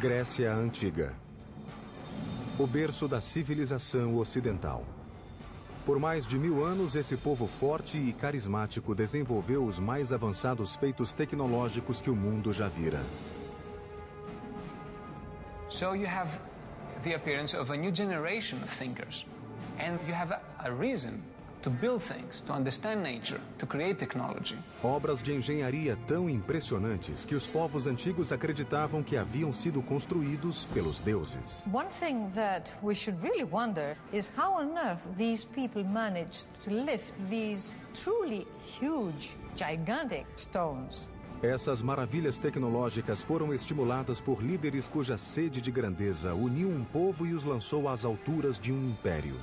Grécia Antiga. O berço da civilização ocidental. Por mais de 1000 anos, esse povo forte e carismático desenvolveu os mais avançados feitos tecnológicos que o mundo já vira. So you have the appearance of a new generation of thinkers. And you have a reason to build things, to understand nature, to create technology. Obras de engenharia tão impressionantes que os povos antigos acreditavam que haviam sido construídos pelos deuses. One thing that we should really wonder is how on earth these people managed to lift these truly huge, gigantic stones. Essas maravilhas tecnológicas foram estimuladas por líderes cuja sede de grandeza uniu um povo e os lançou às alturas de um império.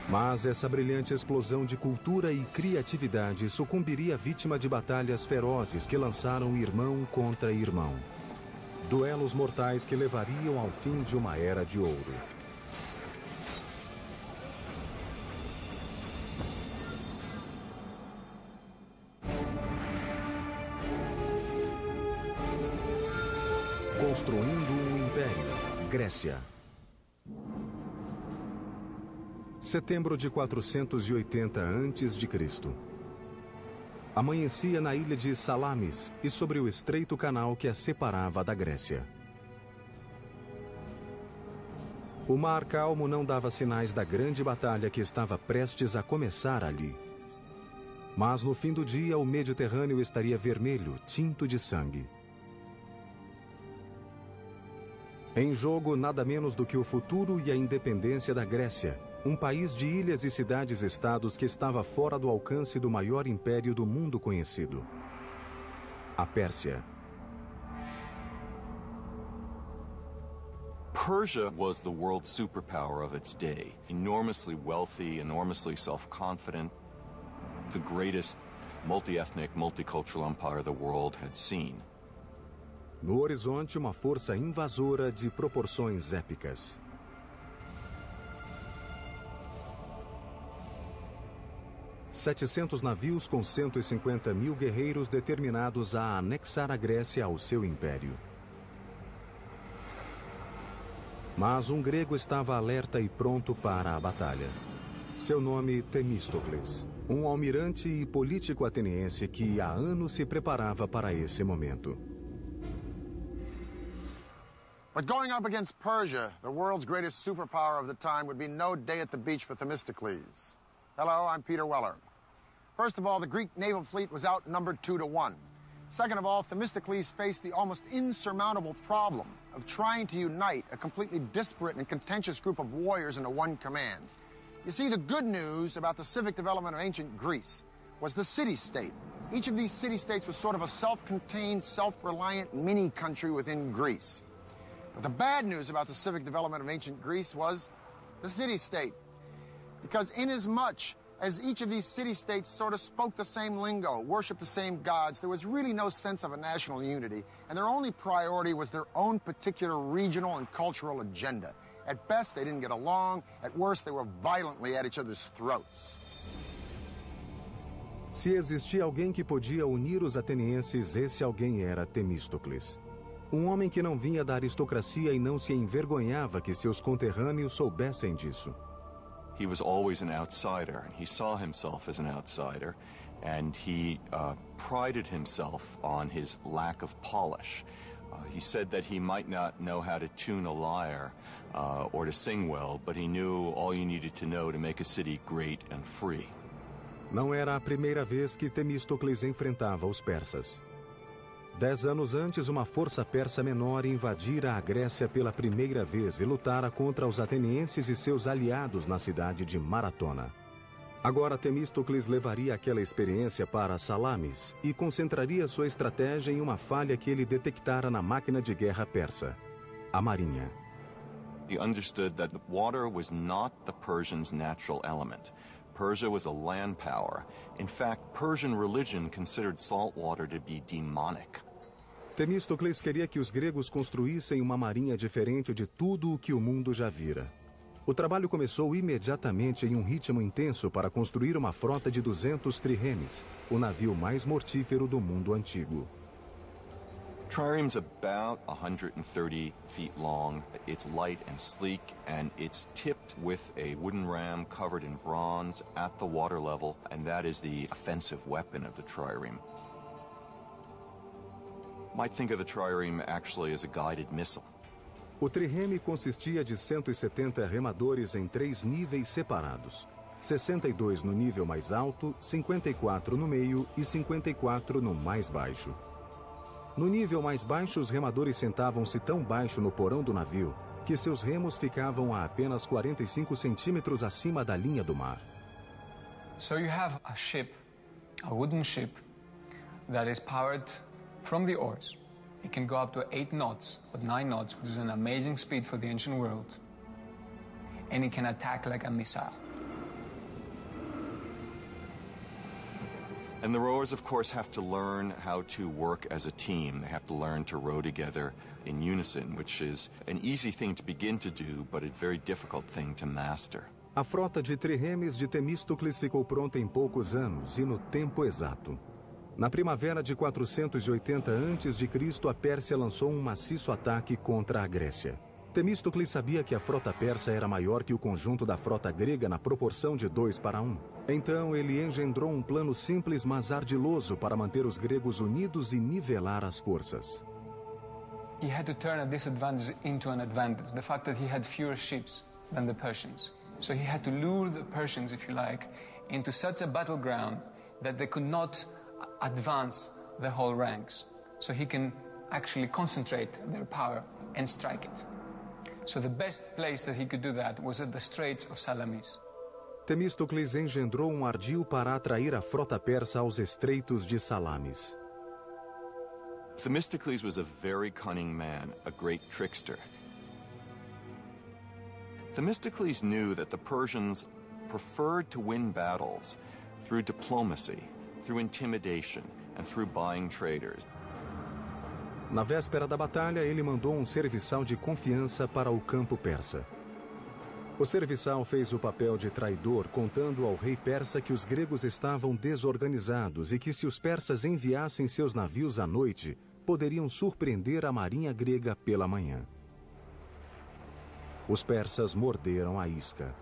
Mas essa brilhante explosão de cultura e criatividade sucumbiria vítima de batalhas ferozes que lançaram irmão contra irmão. Duelos mortais que levariam ao fim de uma era de ouro. Construindo um império. Grécia. Setembro de 480 a.C. Amanhecia na ilha de Salamis e sobre o estreito canal que a separava da Grécia. O mar calmo não dava sinais da grande batalha que estava prestes a começar ali. Mas no fim do dia o Mediterrâneo estaria vermelho, tinto de sangue. Em jogo, nada menos do que o futuro e a independência da Grécia, um país de ilhas e cidades-estados que estava fora do alcance do maior império do mundo conhecido. A Pérsia. Persia was the world superpower of its day. Enormously wealthy, enormously self-confident. The greatest multi-ethnic, multicultural empire the world had seen. No horizonte, uma força invasora de proporções épicas. ...700 navios com 150 mil guerreiros determinados a anexar a Grécia ao seu império. Mas um grego estava alerta e pronto para a batalha. Seu nome, Temístocles, um almirante e político ateniense que há anos se preparava para esse momento. But going up against Persia, the world's greatest superpower of the time, would be no day at the beach for Themistocles. Hello, I'm Peter Weller. First of all, the Greek naval fleet was outnumbered 2-1. Second of all, Themistocles faced the almost insurmountable problem of trying to unite a completely disparate and contentious group of warriors into one command. You see, the good news about the civic development of ancient Greece was the city-state. Each of these city-states was sort of a self-contained, self-reliant mini-country within Greece. But the bad news about the civic development of ancient Greece was the city-state. Because inasmuch as each of these city-states sort of spoke the same lingo, worshipped the same gods, there was really no sense of a national unity, and their only priority was their own particular regional and cultural agenda. At best, they didn't get along. At worst, they were violently at each other's throats. Se existia alguém que podia unir os atenienses, esse alguém era Temístocles. Um homem que não vinha da aristocracia e não se envergonhava que seus conterrâneos soubessem disso. He was always an outsider, and he saw himself as an outsider, and he prided himself on his lack of polish. He said that he might not know how to tune a lyre or to sing well, but he knew all you needed to know to make a city great and free. Não era a primeira vez que Temístocles enfrentava os persas. 10 anos antes, uma força persa menor invadira a Grécia pela primeira vez e lutara contra os atenienses e seus aliados na cidade de Maratona. Agora Temístocles levaria aquela experiência para Salamis e concentraria sua estratégia em uma falha que ele detectara na máquina de guerra persa, a marinha. He understood that the water was not the Persians' natural element. Persia was a land power. In fact, Persian religion considered salt water to be demonic. Temístocles queria que os gregos construíssem uma marinha diferente de tudo o que o mundo já vira. O trabalho começou imediatamente em um ritmo intenso para construir uma frota de 200 triremes, o navio mais mortífero do mundo antigo. Trireme's about 130 feet long. It's light and sleek, and it's tipped with a wooden ram covered in bronze at the water level, and that is the offensive weapon of the trireme. Might think of the trireme actually as a guided missile. O trireme consistia de 170 remadores em 3 níveis separados. 62 no nível mais alto, 54 no meio e 54 no mais baixo. No nível mais baixo, os remadores sentavam-se tão baixo no porão do navio que seus remos ficavam a apenas 45 centímetros acima da linha do mar. So you have a ship, a wooden ship, that is powered from the oars. It can go up to 8 knots, or 9 knots, which is an amazing speed for the ancient world. And it can attack like a missile. And the rowers, of course, have to learn how to work as a team. They have to learn to row together in unison, which is an easy thing to begin to do, but a very difficult thing to master. A frota de triremes de Temístocles ficou pronta em poucos anos e no tempo exato. Na primavera de 480 a.C., a Pérsia lançou um maciço ataque contra a Grécia. Temístocles sabia que a frota persa era maior que o conjunto da frota grega na proporção de 2:1. Então ele engendrou um plano simples, mas ardiloso para manter os gregos unidos e nivelar as forças. He had to turn a disadvantage into an advantage, the fact that he had fewer ships than the Persians. So he had to lure the Persians, if you like, into such a battleground that they could not advance the whole ranks. So he can actually concentrate their power and strike it. So the best place that he could do that was at the Straits of Salamis. Temístocles engendrou um ardil para atrair a frota persa aos estreitos de Salamis. Themistocles was a very cunning man, a great trickster. Themistocles knew that the Persians preferred to win battles through diplomacy, through intimidation, and through buying traders. Na véspera da batalha, ele mandou um serviçal de confiança para o campo persa. O serviçal fez o papel de traidor, contando ao rei persa que os gregos estavam desorganizados e que se os persas enviassem seus navios à noite, poderiam surpreender a marinha grega pela manhã. Os persas morderam a isca.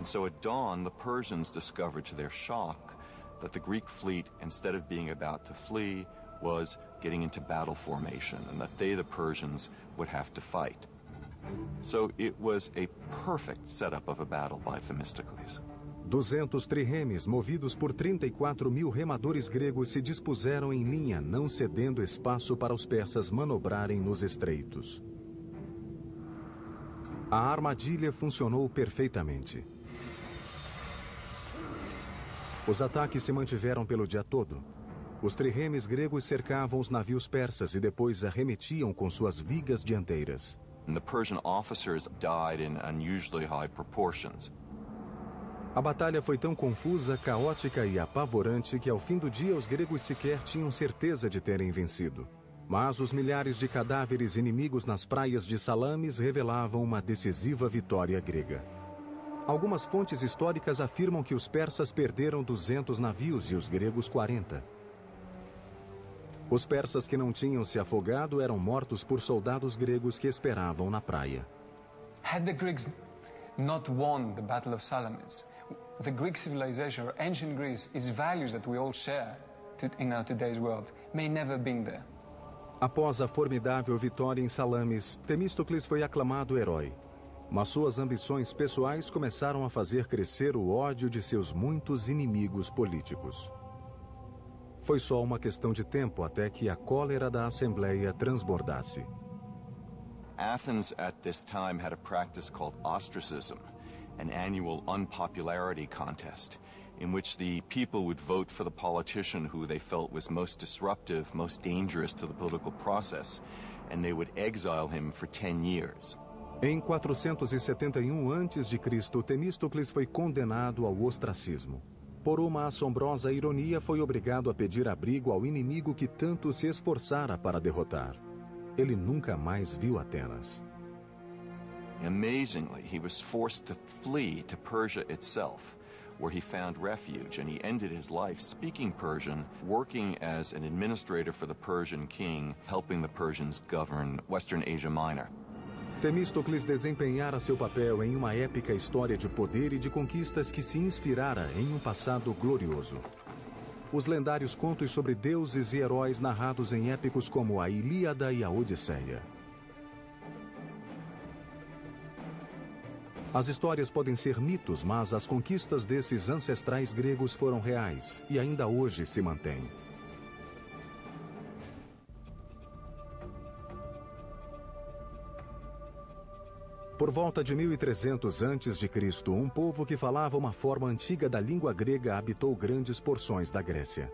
And so at dawn, the Persians discovered to their shock that the Greek fleet, instead of being about to flee, was getting into battle formation, and that they, the Persians, would have to fight. So it was a perfect setup of a battle by Themistocles. 200 triremes, movidos por 34.000 remadores gregos, se dispuseram em linha, não cedendo espaço para os persas manobrarem nos estreitos. A armadilha funcionou perfeitamente. Os ataques se mantiveram pelo dia todo. Os triremes gregos cercavam os navios persas e depois arremetiam com suas vigas dianteiras. And the Persian officers died in unusually high proportions. A batalha foi tão confusa, caótica e apavorante que ao fim do dia os gregos sequer tinham certeza de terem vencido. Mas os milhares de cadáveres inimigos nas praias de Salamis revelavam uma decisiva vitória grega. Algumas fontes históricas afirmam que os persas perderam 200 navios e os gregos 40. Os persas que não tinham se afogado eram mortos por soldados gregos que esperavam na praia. Had the Greeks not won the Battle of Salamis, the Greek civilization, or ancient Greece, its values that we all share in our today's world, may never have been there. Após a formidável vitória em Salamis, Temístocles foi aclamado herói. Mas suas ambições pessoais começaram a fazer crescer o ódio de seus muitos inimigos políticos. Foi só uma questão de tempo até que a cólera da Assembleia transbordasse. Athens at this time had a practice called ostracism, an annual unpopularity contest, in which the people would vote for the politician who they felt was most disruptive, most dangerous to the political process, and they would exile him for 10 years. Em 471 a.C., Temístocles foi condenado ao ostracismo. Por uma assombrosa ironia, foi obrigado a pedir abrigo ao inimigo que tanto se esforçara para derrotar. ele nunca mais viu Atenas. Amazingly, he was forced to flee to Persia itself, where he found refuge, and he ended his life speaking Persian, working as an administrator for the Persian king, helping the Persians govern Western Asia Minor. Temístocles desempenhara seu papel em uma épica história de poder e de conquistas que se inspirara em um passado glorioso. Os lendários contos sobre deuses e heróis narrados em épicos como a Ilíada e a Odisseia. As histórias podem ser mitos, mas as conquistas desses ancestrais gregos foram reais e ainda hoje se mantêm. Por volta de 1300 a.C., um povo que falava uma forma antiga da língua grega habitou grandes porções da Grécia.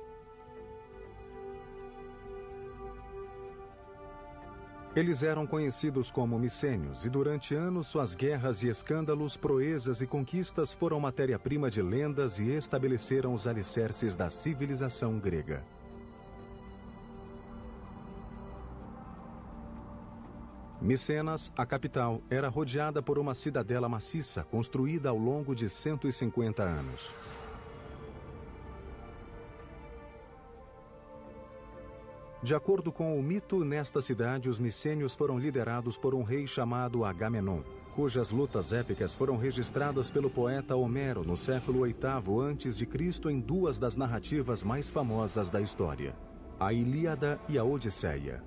Eles eram conhecidos como micênios e durante anos suas guerras e escândalos, proezas e conquistas foram matéria-prima de lendas e estabeleceram os alicerces da civilização grega. Micenas, a capital, era rodeada por uma cidadela maciça construída ao longo de 150 anos. De acordo com o mito, nesta cidade os micênios foram liderados por um rei chamado Agamenon, cujas lutas épicas foram registradas pelo poeta Homero no século VIII a.C. em duas das narrativas mais famosas da história, a Ilíada e a Odisseia.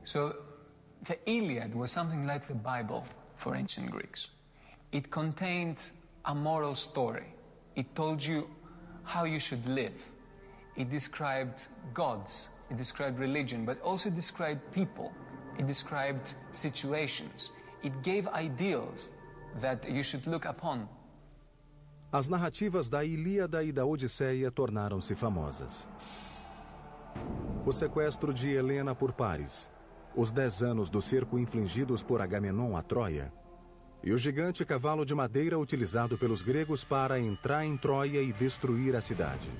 So, the Iliad was something like the Bible for ancient Greeks. It contained a moral story. It told you how you should live. It described gods, it described religion, but also described people. It described situations. It gave ideals that you should look upon. As narrativas da Ilíada e da Odisseia tornaram-se famosas. O sequestro de Helena por Paris, os 10 anos do cerco infligidos por Agamenon a Troia, e o gigante cavalo de madeira utilizado pelos gregos para entrar em Troia e destruir a cidade.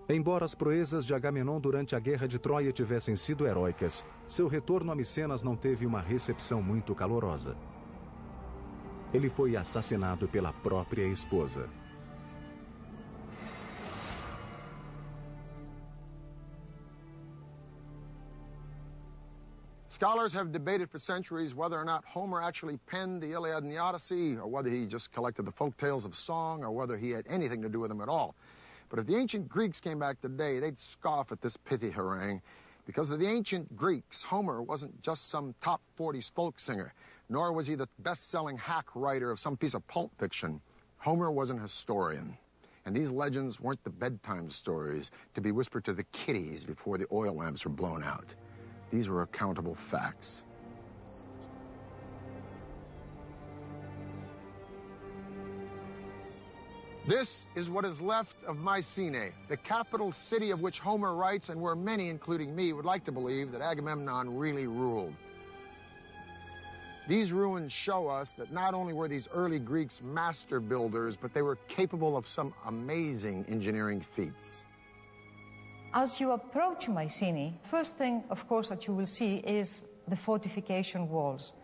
Embora as proezas de Agamenon durante a Guerra de Troia tivessem sido heróicas, seu retorno a Micenas não teve uma recepção muito calorosa. Ele foi assassinado pela própria esposa. Scholars have debated for centuries whether or not Homer actually penned the Iliad and the Odyssey, or whether he just collected the folk tales of song, or whether he had anything to do with them at all. But if the ancient Greeks came back today, they'd scoff at this pithy harangue. Because of the ancient Greeks, Homer wasn't just some top 40s folk singer, nor was he the best-selling hack writer of some piece of pulp fiction. Homer was an historian. And these legends weren't the bedtime stories to be whispered to the kiddies before the oil lamps were blown out. These were accountable facts. This is what is left of Mycenae, the capital city of which Homer writes, and where many, including me, would like to believe that Agamemnon really ruled. These ruins show us that not only were these early Greeks master builders, but they were capable of some amazing engineering feats. As you approach Mycenae, first thing, of course, that you will see is the fortification walls,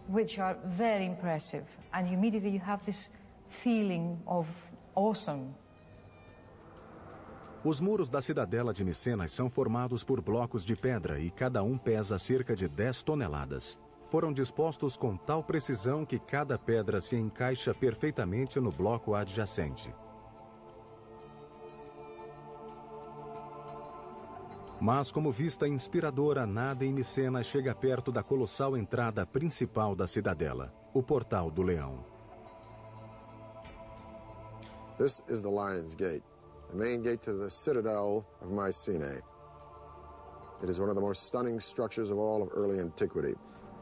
which are very impressive. And immediately you have this feeling of awesome. Os muros da cidadela de Micenas são formados por blocos de pedra e cada um pesa cerca de 10 toneladas. Foram dispostos com tal precisão que cada pedra se encaixa perfeitamente no bloco adjacente. Mas, como vista inspiradora, nada em Micenas chega perto da colossal entrada principal da cidadela, o Portal do Leão. This is the Lion's Gate, the main gate to the citadel of Mycenae. It is one of the most stunning structures of all of early antiquity.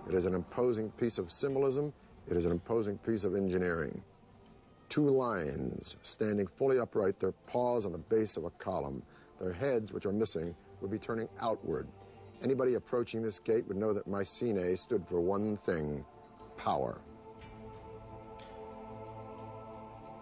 It is an imposing piece of symbolism. It is an imposing piece of engineering. 2 lions standing fully upright, their paws on the base of a column. Their heads, which are missing, would be turning outward. Anybody approaching this gate would know that Mycenae stood for one thing: power.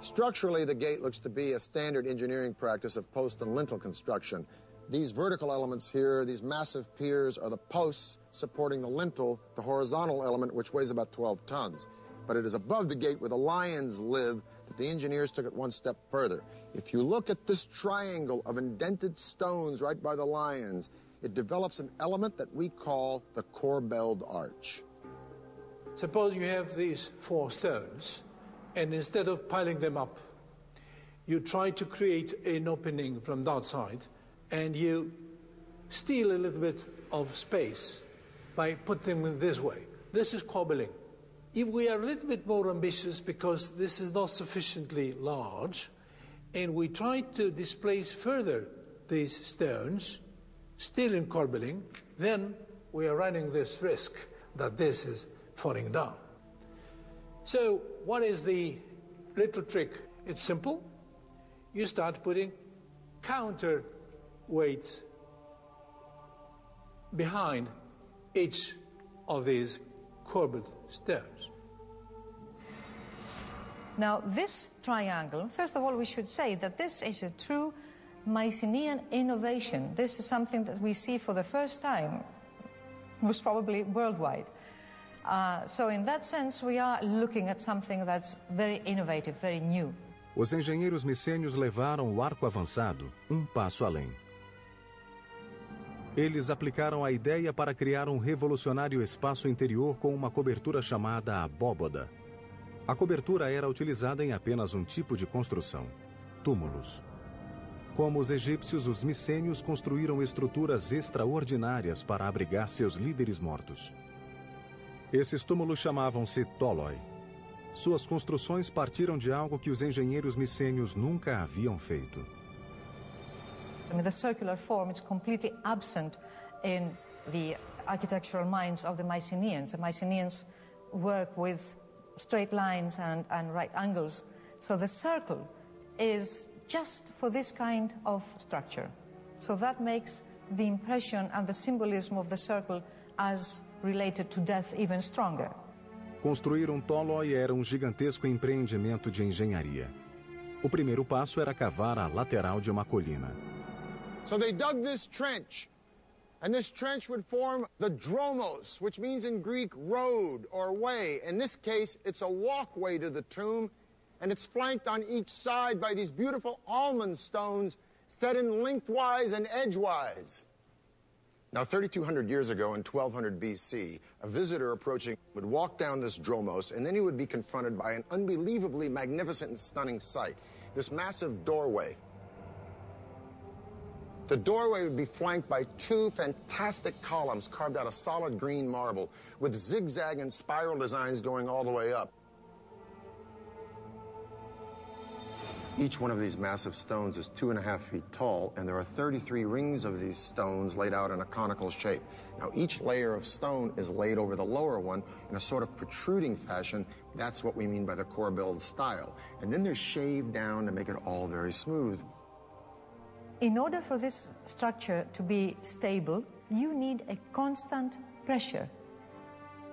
Structurally, the gate looks to be a standard engineering practice of post and lintel construction. These vertical elements here, these massive piers, are the posts supporting the lintel, the horizontal element, which weighs about 12 tons. But it is above the gate where the lions live that the engineers took it one step further. If you look at this triangle of indented stones right by the lions, it develops an element that we call the corbelled arch. Suppose you have these 4 stones, and instead of piling them up, you try to create an opening from the outside, and you steal a little bit of space by putting them this way. This is cobbling. If we are a little bit more ambitious because this is not sufficiently large, and we try to displace further these stones, still in corbelling, then we are running this risk that this is falling down. So what is the little trick? It's simple. You start putting counterweights behind each of these corbelled stones. Now, this triangle, first of all, we should say that this is a true Mycenaean innovation. This is something that we see for the first time, most probably worldwide. So in that sense, we are looking at something that's very innovative, very new. Os engenheiros micênios levaram o arco avançado passo além. Eles aplicaram a ideia para criar um revolucionário espaço interior com uma cobertura chamada abóboda. A cobertura era utilizada em apenas um tipo de construção: túmulos. Como os egípcios, os micênios construíram estruturas extraordinárias para abrigar seus líderes mortos. Esses túmulos chamavam-se tóloi. Suas construções partiram de algo que os engenheiros micênios nunca haviam feito. I mean, the circular form is completely absent in the architectural minds of the Mycenaeans. The Mycenaeans work with straight lines and right angles. So the circle is just for this kind of structure. So that makes the impression and the symbolism of the circle as related to death even stronger. Construir tóloi era gigantesco empreendimento de engenharia. O primeiro passo era cavar a lateral de uma colina. So they dug this trench, and this trench would form the dromos, which means in Greek road or way. In this case, it's a walkway to the tomb, and it's flanked on each side by these beautiful almond stones set in lengthwise and edgewise. Now, 3,200 years ago, in 1200 BC, a visitor approaching would walk down this dromos, and then he would be confronted by an unbelievably magnificent and stunning sight, this massive doorway. The doorway would be flanked by 2 fantastic columns carved out of solid green marble with zigzag and spiral designs going all the way up. Each one of these massive stones is 2.5 feet tall, and there are 33 rings of these stones laid out in a conical shape. Now, each layer of stone is laid over the lower one in a sort of protruding fashion. That's what we mean by the corbelled style. And then they're shaved down to make it all very smooth. In order for this structure to be stable, you need a constant pressure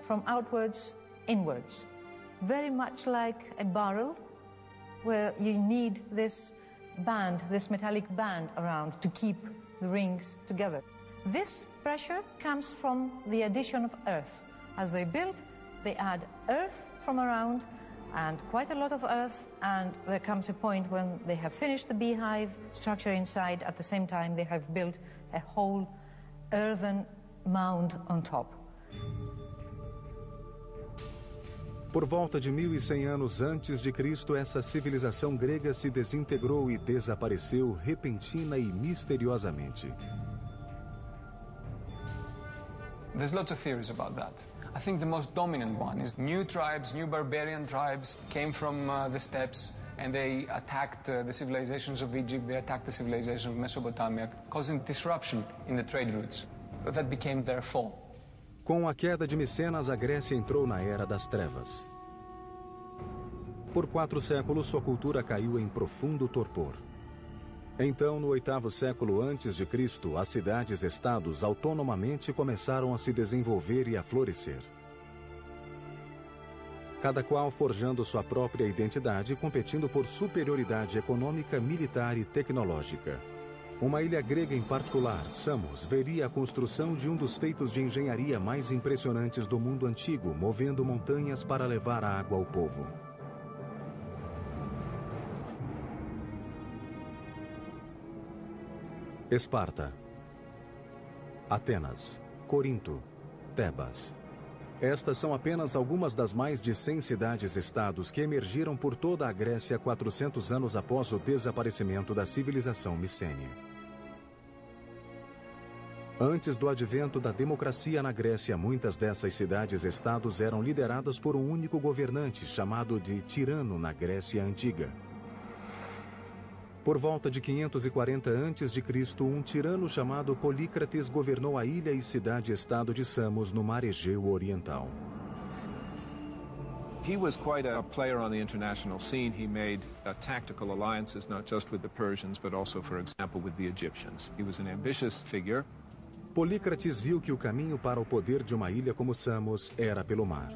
from outwards inwards, very much like a barrel where you need this band, this metallic band around to keep the rings together. This pressure comes from the addition of earth. As they build, they add earth from around, and quite a lot of earth, and there comes a point when they have finished the beehive structure inside. At the same time, they have built a whole earthen mound on top. Por volta de 1100 anos antes de Cristo, essa civilização grega se desintegrou e desapareceu repentina e misteriosamente. There's lots of theories about that. I think the most dominant one is new tribes, new barbarian tribes came from the steppes, and they attacked the civilizations of Egypt, they attacked the civilization of Mesopotamia, causing disruption in the trade routes. That became their fall. Com a queda de Micenas, a Grécia entrou na Era das Trevas. Por 4 séculos, sua cultura caiu em profundo torpor. Então, no 8º século antes de Cristo, as cidades-estados autonomamente começaram a se desenvolver e a florescer. cada qual forjando sua própria identidade e competindo por superioridade econômica, militar e tecnológica. Uma ilha grega em particular, Samos, veria a construção de um dos feitos de engenharia mais impressionantes do mundo antigo, movendo montanhas para levar água ao povo. Esparta, Atenas, Corinto, Tebas. Estas são apenas algumas das mais de 100 cidades-estados que emergiram por toda a Grécia 400 anos após o desaparecimento da civilização micênia. Antes do advento da democracia na Grécia, muitas dessas cidades-estados eram lideradas por um único governante, chamado de tirano na Grécia Antiga. Por volta de 540 a.C., um tirano chamado Polícrates governou a ilha e cidade-estado de Samos, no mar Egeu Oriental. He was quite a player on the international scene. He made tactical alliances, not just with the Persians, but also, for example, with the Egyptians. He was an ambitious figure. Polícrates viu que o caminho para o poder de uma ilha como Samos era pelo mar.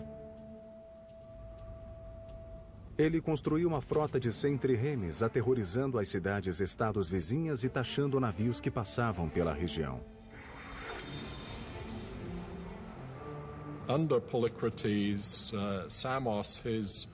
Ele construiu uma frota de 100 trirremes, aterrorizando as cidades-estados vizinhas e taxando navios que passavam pela região. Under Polycrates, Samos, his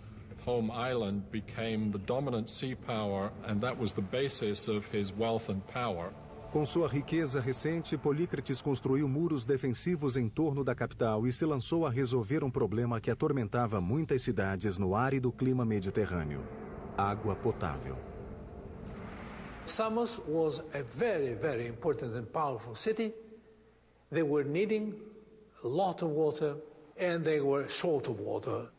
home island, became the dominant sea power, and that was the basis of his wealth and power. Com sua riqueza recente, Polícrates construiu muros defensivos em torno da capital e se lançou a resolver um problema que atormentava muitas cidades no árido clima mediterrâneo: água potável. Samos was a very, very important and powerful city. They were needing a lot of water and they were short of water.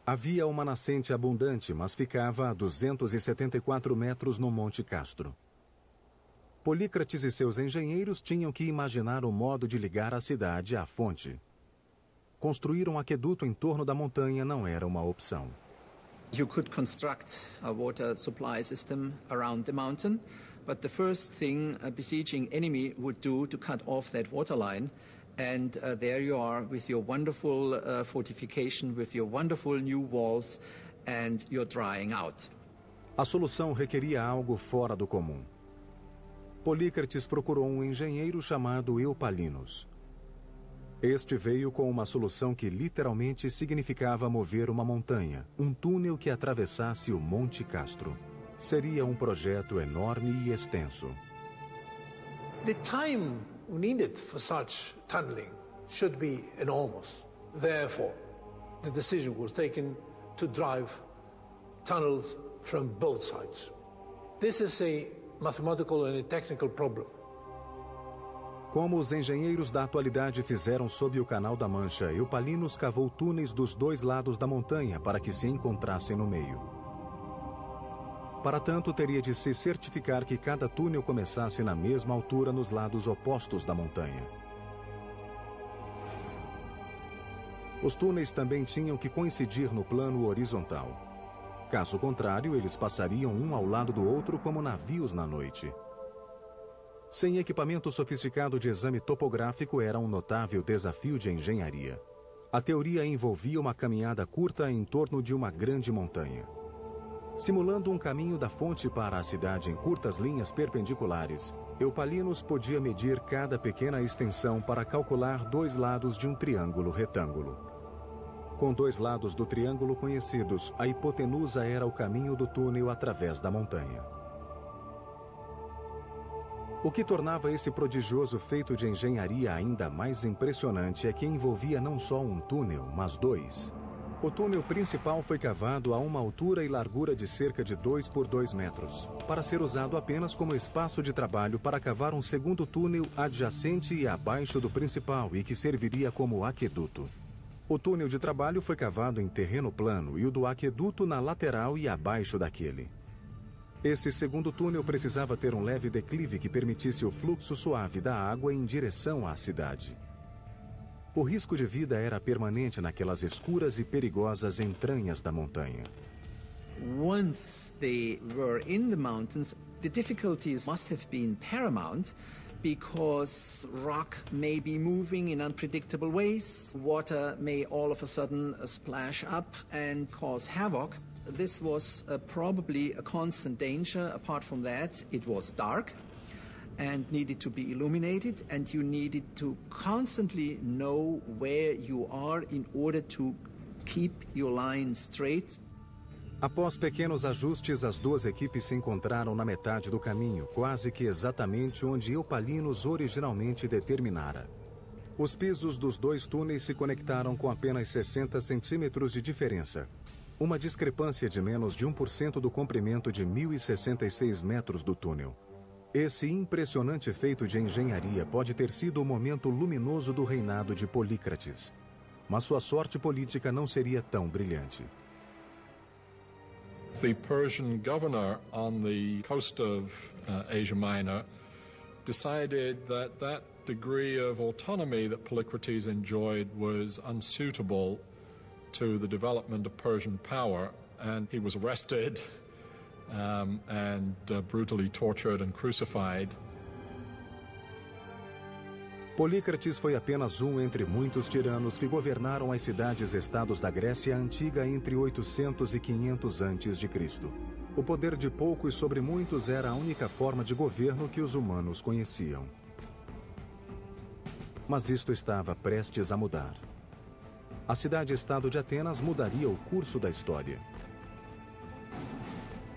Havia uma nascente abundante, mas ficava a 274 metros no Monte Castro. Polícrates e seus engenheiros tinham que imaginar o modo de ligar a cidade à fonte. Construir um aqueduto em torno da montanha não era uma opção. You could construct a water supply system around the mountain, but the first thing a besieging enemy would do to cut off that water line, and there you are with your wonderful fortification, with your wonderful new walls, and you're drying out. A solução requeria algo fora do comum. Polícrates procurou um engenheiro chamado Eupalinos. Este veio com uma solução que literalmente significava mover uma montanha, um túnel que atravessasse o Monte Castro. Seria um projeto enorme e extenso. The time needed for such tunneling should be enormous. Therefore, the decision was taken to drive tunnels from both sides. This is a mathematical and a technical problem. Como os engenheiros da atualidade fizeram sob o Canal da Mancha, Eupalinos cavou túneis dos dois lados da montanha para que se encontrassem no meio. Para tanto, teria de se certificar que cada túnel começasse na mesma altura nos lados opostos da montanha. Os túneis também tinham que coincidir no plano horizontal. Caso contrário, eles passariam um ao lado do outro como navios na noite. Sem equipamento sofisticado de exame topográfico, era um notável desafio de engenharia. A teoria envolvia uma caminhada curta em torno de uma grande montanha. Simulando um caminho da fonte para a cidade em curtas linhas perpendiculares, Eupalinos podia medir cada pequena extensão para calcular dois lados de um triângulo retângulo. Com dois lados do triângulo conhecidos, a hipotenusa era o caminho do túnel através da montanha. O que tornava esse prodigioso feito de engenharia ainda mais impressionante é que envolvia não só um túnel, mas dois. O túnel principal foi cavado a uma altura e largura de cerca de 2 por 2 metros, para ser usado apenas como espaço de trabalho para cavar um segundo túnel adjacente e abaixo do principal e que serviria como aqueduto. O túnel de trabalho foi cavado em terreno plano e o do aqueduto na lateral e abaixo daquele. Esse segundo túnel precisava ter um leve declive que permitisse o fluxo suave da água em direção à cidade. O risco de vida era permanente naquelas escuras e perigosas entranhas da montanha. Once they were in the mountains, the difficulties must have been paramount because rock may be moving in unpredictable ways. Water may all of a sudden splash up and cause havoc. This was probably a constant danger. Apart from that, it was dark and needed to be illuminated, and you needed to constantly know where you are in order to keep your line straight. Após pequenos ajustes, as duas equipes se encontraram na metade do caminho, quase que exatamente onde Eupalinos originalmente determinara. Os pisos dos dois túneis se conectaram com apenas 60 centímetros de diferença. Uma discrepância de menos de 1% do comprimento de 1.066 metros do túnel. Esse impressionante feito de engenharia pode ter sido o momento luminoso do reinado de Polícrates. Mas sua sorte política não seria tão brilhante. The Persian governor on the coast of Asia Minor decided that degree of autonomy that Polycrates enjoyed was unsuitable to the development of Persian power, and he was arrested and brutally tortured and crucified. Polícrates foi apenas um entre muitos tiranos que governaram as cidades-estados da Grécia Antiga entre 800 e 500 a.C. O poder de poucos sobre muitos era a única forma de governo que os humanos conheciam. Mas isto estava prestes a mudar. A cidade-estado de Atenas mudaria o curso da história.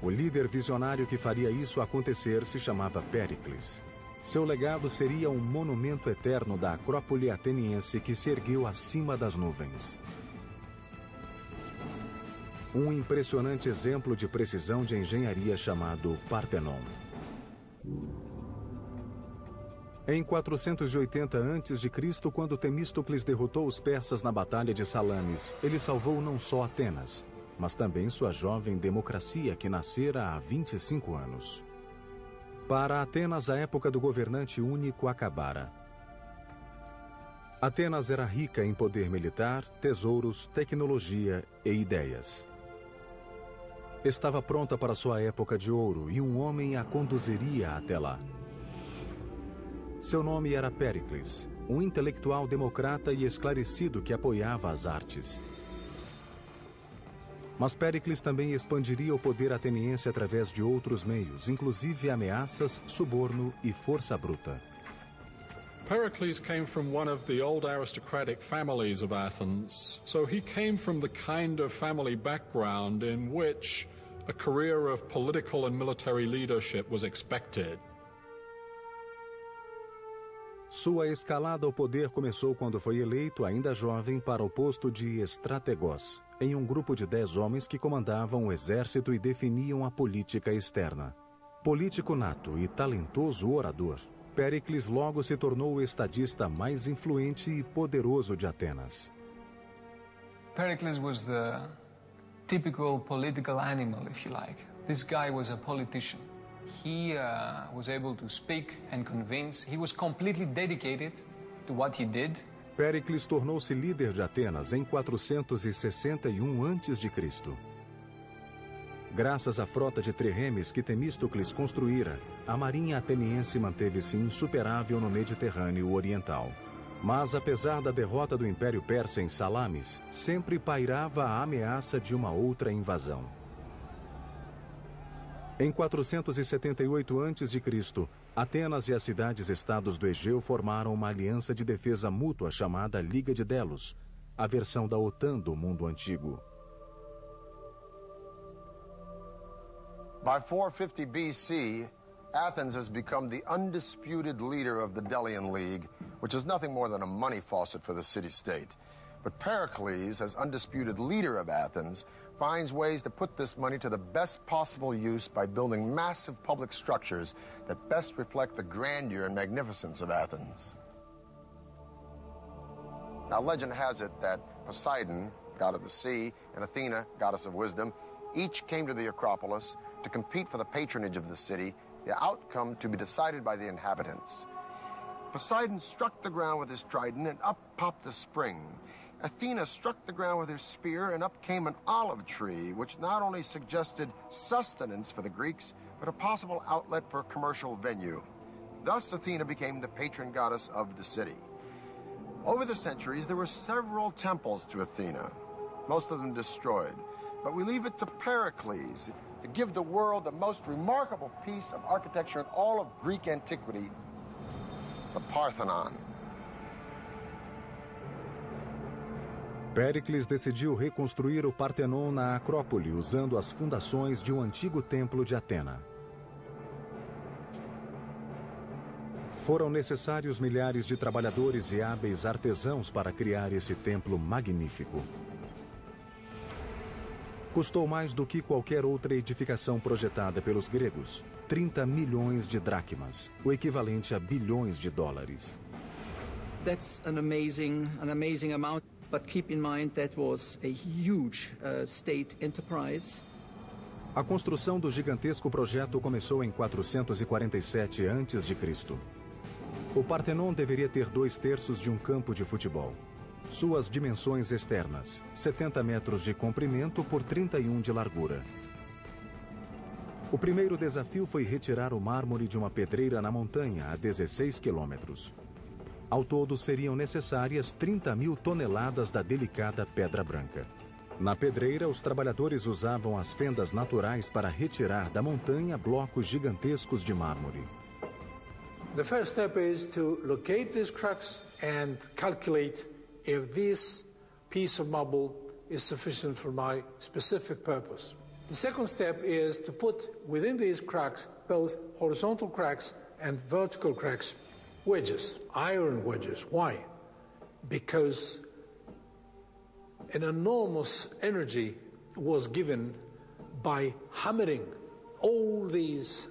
O líder visionário que faria isso acontecer se chamava Péricles. Seu legado seria um monumento eterno da Acrópole ateniense que se ergueu acima das nuvens. Um impressionante exemplo de precisão de engenharia chamado Partenon. Em 480 a.C., quando Temístocles derrotou os persas na Batalha de Salamis, ele salvou não só Atenas, mas também sua jovem democracia que nascera há 25 anos. Para Atenas, a época do governante único acabara. Atenas era rica em poder militar, tesouros, tecnologia e ideias. Estava pronta para sua época de ouro e um homem a conduziria até lá. Seu nome era Péricles, um intelectual democrata e esclarecido que apoiava as artes. Mas Péricles também expandiria o poder ateniense através de outros meios, inclusive ameaças, suborno e força bruta. Pericles came from one of the old aristocratic families of Athens, so he came from the kind of family background in which a career of political and military leadership was expected. Sua escalada ao poder começou quando foi eleito, ainda jovem, para o posto de estrategos, em um grupo de 10 homens que comandavam o exército e definiam a política externa. Político nato e talentoso orador, Péricles logo se tornou o estadista mais influente e poderoso de Atenas. Pericles was the typical political animal, if you like. This guy was a politician. He was able to speak and convince. He was completely dedicated to what he did. Péricles tornou-se líder de Atenas em 461 a.C. Graças à frota de triremes que Temístocles construíra, a marinha ateniense manteve-se insuperável no Mediterrâneo Oriental. Mas, apesar da derrota do Império Persa em Salamis, sempre pairava a ameaça de uma outra invasão. Em 478 a.C., Atenas e as cidades-estados do Egeu formaram uma aliança de defesa mútua chamada Liga de Delos, a versão da OTAN do mundo antigo. By 450 BC, Athens has become the undisputed leader of the Delian League, which is nothing more than a money faucet for the city-state. But Pericles, as undisputed leader of Athens, finds ways to put this money to the best possible use by building massive public structures that best reflect the grandeur and magnificence of Athens. Now, legend has it that Poseidon, god of the sea, and Athena, goddess of wisdom, each came to the Acropolis to compete for the patronage of the city, the outcome to be decided by the inhabitants. Poseidon struck the ground with his trident, and up popped a spring. Athena struck the ground with her spear, and up came an olive tree, which not only suggested sustenance for the Greeks, but a possible outlet for a commercial venue. Thus, Athena became the patron goddess of the city. Over the centuries, there were several temples to Athena, most of them destroyed. But we leave it to Pericles to give the world the most remarkable piece of architecture in all of Greek antiquity, the Parthenon. Péricles decidiu reconstruir o Partenon na Acrópole, usando as fundações de um antigo templo de Atena. Foram necessários milhares de trabalhadores e hábeis artesãos para criar esse templo magnífico. Custou mais do que qualquer outra edificação projetada pelos gregos, 30 milhões de dracmas, o equivalente a bilhões de dólares. That's an amazing amount, but keep in mind that was a huge state enterprise. A construção do gigantesco projeto começou em 447 a.C. O Partenon deveria ter 2/3 de um campo de futebol. Suas dimensões externas, 70 metros de comprimento por 31 de largura. O primeiro desafio foi retirar o mármore de uma pedreira na montanha a 16 quilômetros. Ao todo, seriam necessárias 30.000 toneladas da delicada pedra branca. Na pedreira, os trabalhadores usavam as fendas naturais para retirar da montanha blocos gigantescos de mármore. The first step is to locate these cracks and calculate if this piece of marble is sufficient for my specific purpose. The second step is to put within these cracks both horizontal cracks and vertical cracks, wedges, iron wedges. Why? Because an enormous energy was given by hammering all these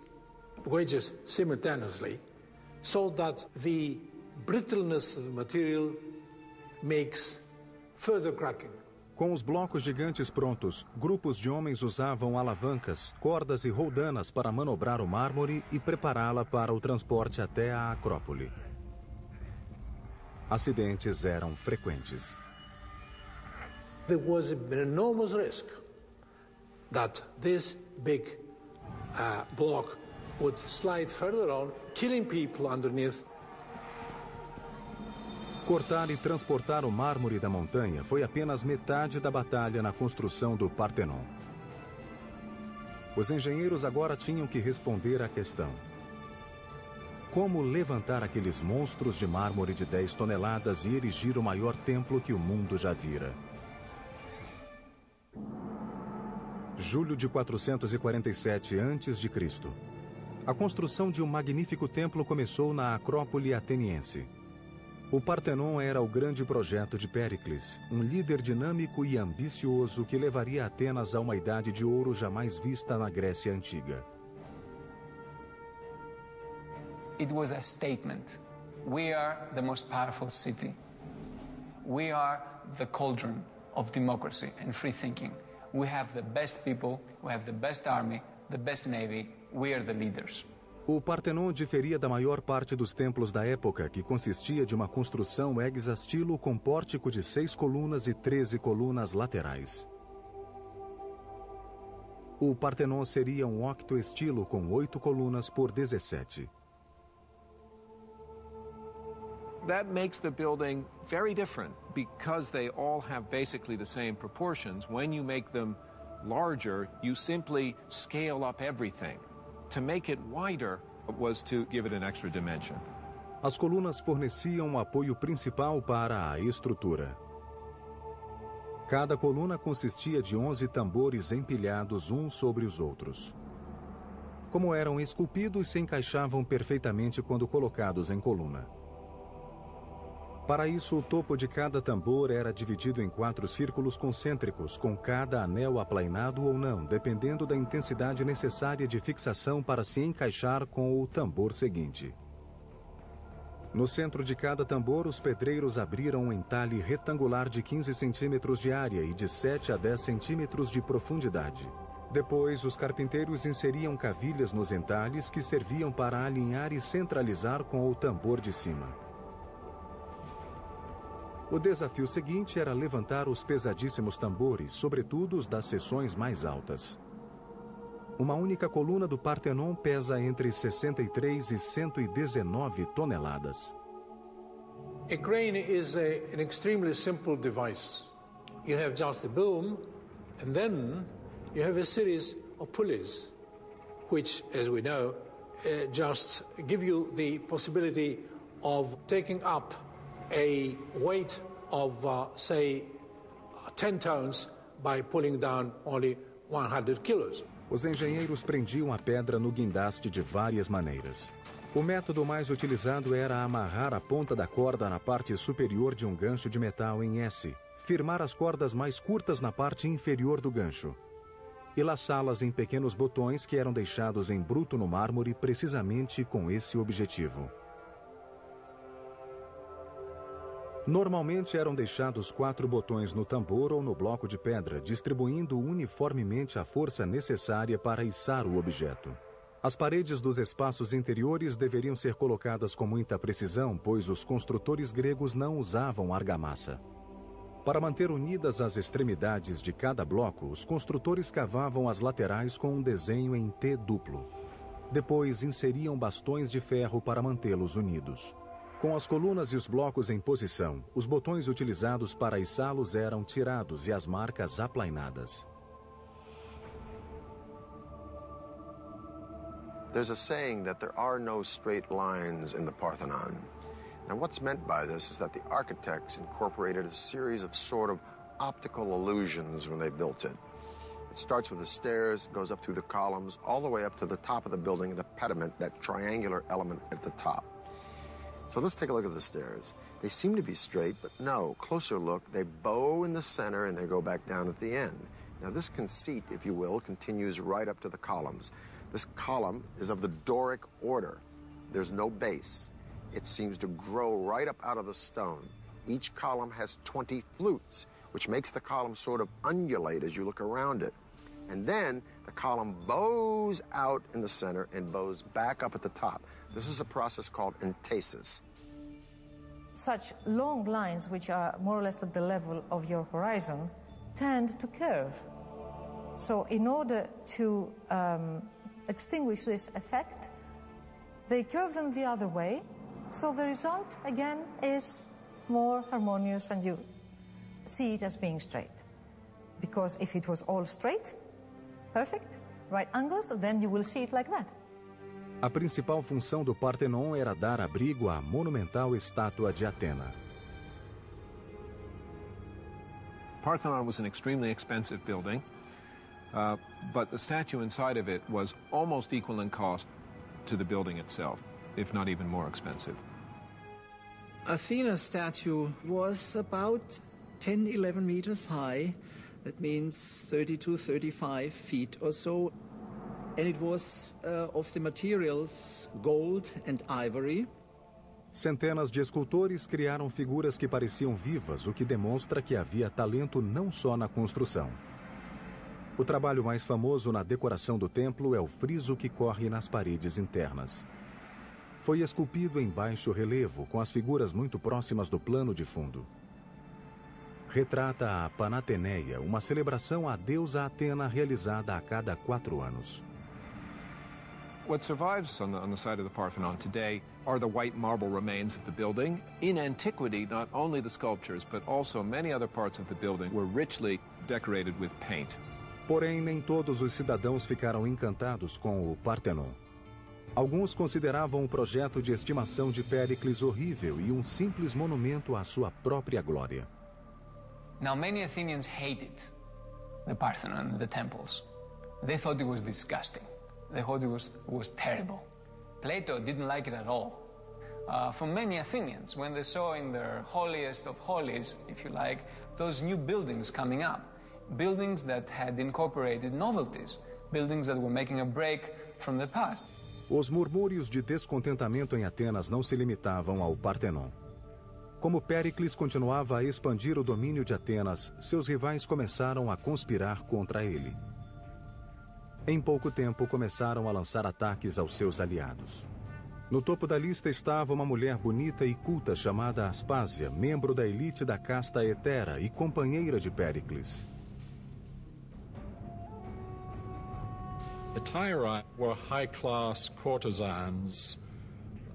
wedges simultaneously, so that the brittleness of the material makes further cracking. Com os blocos gigantes prontos, grupos de homens usavam alavancas, cordas e roldanas para manobrar o mármore e prepará-la para o transporte até a Acrópole. Acidentes eram frequentes. There was an enormous risk that this big block would slide further on, killing people underneath. Cortar e transportar o mármore da montanha foi apenas metade da batalha na construção do Partenon. Os engenheiros agora tinham que responder à questão: como levantar aqueles monstros de mármore de 10 toneladas e erigir o maior templo que o mundo já vira? Julho de 447 a.C. A construção de um magnífico templo começou na Acrópole ateniense. O Partenon era o grande projeto de Péricles, um líder dinâmico e ambicioso que levaria Atenas a uma idade de ouro jamais vista na Grécia Antiga. It was a statement. We are the most powerful city. We are the cauldron of democracy and free thinking. We have the best people, we have the best army, the best navy, we are the leaders. O Partenon diferia da maior parte dos templos da época, que consistia de uma construção hexastilo com pórtico de 6 colunas e 13 colunas laterais. O Partenon seria um octoestilo com 8 colunas por 17. That makes the building very different because they all have basically the same proportions. When you make them larger, you simply scale up everything. To make it wider was to give it an extra dimension. As colunas forneciam o apoio principal para a estrutura. Cada coluna consistia de 11 tambores empilhados uns sobre os outros. Como eram esculpidos, se encaixavam perfeitamente quando colocados em coluna. Para isso, o topo de cada tambor era dividido em 4 círculos concêntricos, com cada anel aplainado ou não, dependendo da intensidade necessária de fixação para se encaixar com o tambor seguinte. No centro de cada tambor, os pedreiros abriram um entalhe retangular de 15 centímetros de área e de 7 a 10 centímetros de profundidade. Depois, os carpinteiros inseriam cavilhas nos entalhes que serviam para alinhar e centralizar com o tambor de cima. O desafio seguinte era levantar os pesadíssimos tambores, sobretudo os das seções mais altas. Uma única coluna do Partenon pesa entre 63 e 119 toneladas. A crane is an extremely simple device. You have just a boom, and then you have a series of pulleys, which, as we know, just give you the possibility of taking up a weight of, say, 10 tons by pulling down only 100 kilos. Os engenheiros prendiam a pedra no guindaste de várias maneiras. O método mais utilizado era amarrar a ponta da corda na parte superior de um gancho de metal em S, firmar as cordas mais curtas na parte inferior do gancho e laçá-las em pequenos botões que eram deixados em bruto no mármore precisamente com esse objetivo. Normalmente eram deixados 4 botões no tambor ou no bloco de pedra, distribuindo uniformemente a força necessária para içar o objeto. As paredes dos espaços interiores deveriam ser colocadas com muita precisão, pois os construtores gregos não usavam argamassa. Para manter unidas as extremidades de cada bloco, os construtores cavavam as laterais com um desenho em T duplo. Depois inseriam bastões de ferro para mantê-los unidos. Com as colunas e os blocos em posição, os botões utilizados para içá-los eram tirados e as marcas aplainadas. There's a saying that there are no straight lines in the Parthenon. Now, what's meant by this is that the architects incorporated a series of sort of optical illusions when they built it. It starts with the stairs, goes up through the columns, all the way up to the top of the building, the pediment, that triangular element at the top. So let's take a look at the stairs. They seem to be straight, but no, closer look, they bow in the center and they go back down at the end. Now this conceit, if you will, continues right up to the columns. This column is of the Doric order. There's no base. It seems to grow right up out of the stone. Each column has 20 flutes, which makes the column sort of undulate as you look around it. And then the column bows out in the center and bows back up at the top. This is a process called entasis. Such long lines, which are more or less at the level of your horizon, tend to curve. So in order to extinguish this effect, they curve them the other way, so the result, again, is more harmonious and you see it as being straight. Because if it was all straight, perfect, right angles, then you will see it like that. A principal função do Partenon era dar abrigo à monumental estátua de Atena. Parthenon was an extremely expensive building, but the statue inside of it was almost equal in cost to the building itself, if not even more expensive. Athena's statue was about 10, 11 meters high. That means 32, 35 feet or so. And it was of the materials gold and ivory. Centenas de escultores criaram figuras que pareciam vivas, o que demonstra que havia talento não só na construção. O trabalho mais famoso na decoração do templo é o friso que corre nas paredes internas. Foi esculpido em baixo relevo, com as figuras muito próximas do plano de fundo. Retrata a Panateneia, uma celebração à deusa Atena realizada a cada 4 anos. What survives on the site of the Parthenon today are the white marble remains of the building. In antiquity, not only the sculptures, but also many other parts of the building were richly decorated with paint. Porém, nem todos os cidadãos ficaram encantados com o Partenon. Alguns consideravam o projeto de estimação de Péricles horrível e um simples monumento à sua própria glória. Now, many Athenians hated the Parthenon and the temples. They thought it was disgusting. They thought it was terrible. Plato didn't like it at all. For many Athenians, when they saw in their holiest of holies, if you like, those new buildings coming up, buildings that had incorporated novelties, buildings that were making a break from the past. Os murmúrios de descontentamento em Atenas não se limitavam ao Partenon. Como Péricles continuava a expandir o domínio de Atenas, seus rivais começaram a conspirar contra ele. Em pouco tempo, começaram a lançar ataques aos seus aliados. No topo da lista estava uma mulher bonita e culta chamada Aspásia, membro da elite da casta Hetera e companheira de Péricles. Hetairae were high-class courtesans,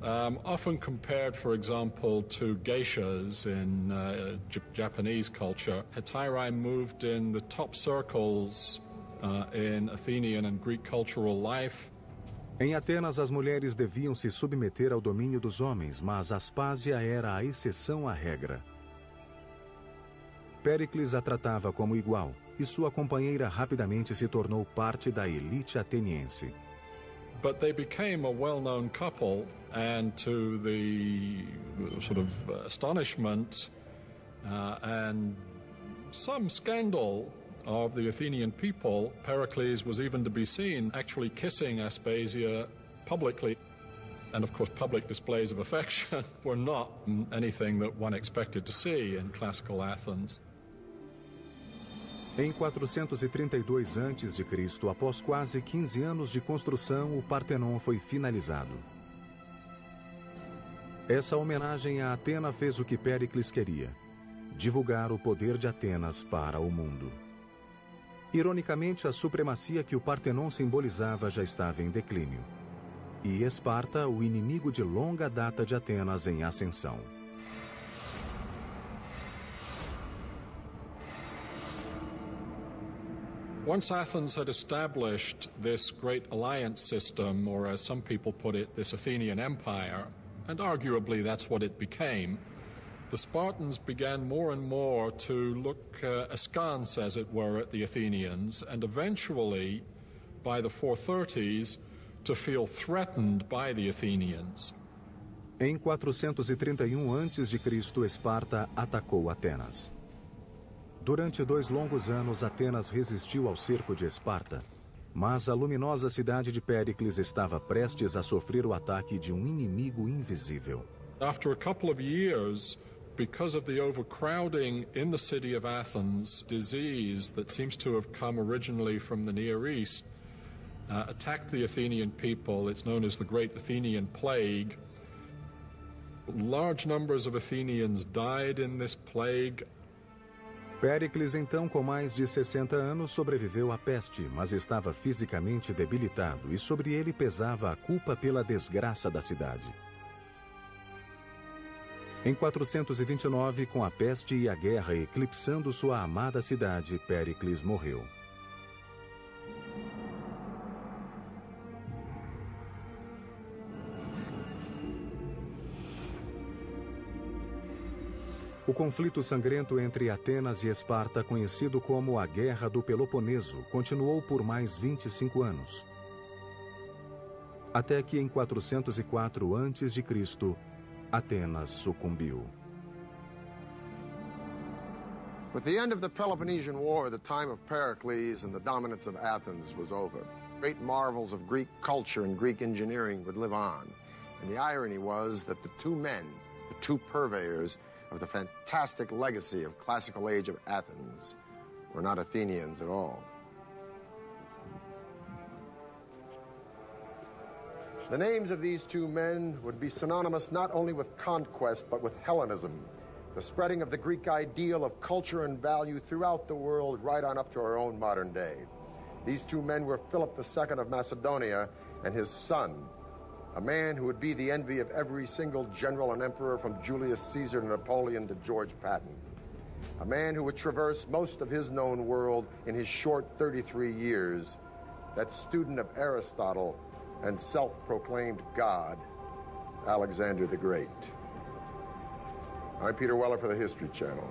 often compared, for example, to geishas in Japanese culture. Hetairae moved in the top circles in Athenian and Greek cultural life. Em Atenas, as mulheres deviam se submeter ao domínio dos homens, mas Aspásia era a exceção à regra. Péricles a tratava como igual, e sua companheira rapidamente se tornou parte da elite ateniense. But they became a well-known couple, and to the sort of astonishment and some scandal of the Athenian people, Pericles was even to be seen actually kissing Aspasia publicly. And of course, public displays of affection were not anything that one expected to see in classical Athens. Em 432 a.C., após quase 15 anos de construção, o Partenon foi finalizado. Essa homenagem a Atena fez o que Péricles queria: divulgar o poder de Atenas para o mundo. Ironicamente, a supremacia que o Partenon simbolizava já estava em declínio. E Esparta, o inimigo de longa data de Atenas, em ascensão. Once Athens had established this great alliance system, or as some people put it, this Athenian empire, and arguably that's what it became, the Spartans began more and more to look askance, as it were, at the Athenians, and eventually, by the 430s, to feel threatened by the Athenians. Em 431 a.C., Esparta atacou Atenas. Durante 2 longos anos, Atenas resistiu ao cerco de Esparta, mas a luminosa cidade de Péricles estava prestes a sofrer o ataque de um inimigo invisível. After a couple of years, because of the overcrowding in the city of Athens, disease that seems to have come originally from the Near East attacked the Athenian people. It's known as the Great Athenian Plague. Large numbers of Athenians died in this plague. Péricles, então, com mais de 60 anos, sobreviveu à peste, mas estava fisicamente debilitado e sobre ele pesava a culpa pela desgraça da cidade. Em 429, com a peste e a guerra eclipsando sua amada cidade, Péricles morreu. O conflito sangrento entre Atenas e Esparta, conhecido como a Guerra do Peloponeso, continuou por mais 25 anos. Até que em 404 a.C., Atenas sucumbiu. With the end of the Peloponnesian War, the time of Pericles and the dominance of Athens was over. Great marvels of Greek culture and Greek engineering would live on. And the irony was that the two men, the two purveyors of the fantastic legacy of classical age of Athens, were not Athenians at all. The names of these two men would be synonymous not only with conquest, but with Hellenism, the spreading of the Greek ideal of culture and value throughout the world, right on up to our own modern day. These two men were Philip II of Macedonia and his son, a man who would be the envy of every single general and emperor from Julius Caesar to Napoleon to George Patton. A man who would traverse most of his known world in his short 33 years, that student of Aristotle and self-proclaimed God, Alexander the Great. I'm Peter Weller for the History Channel.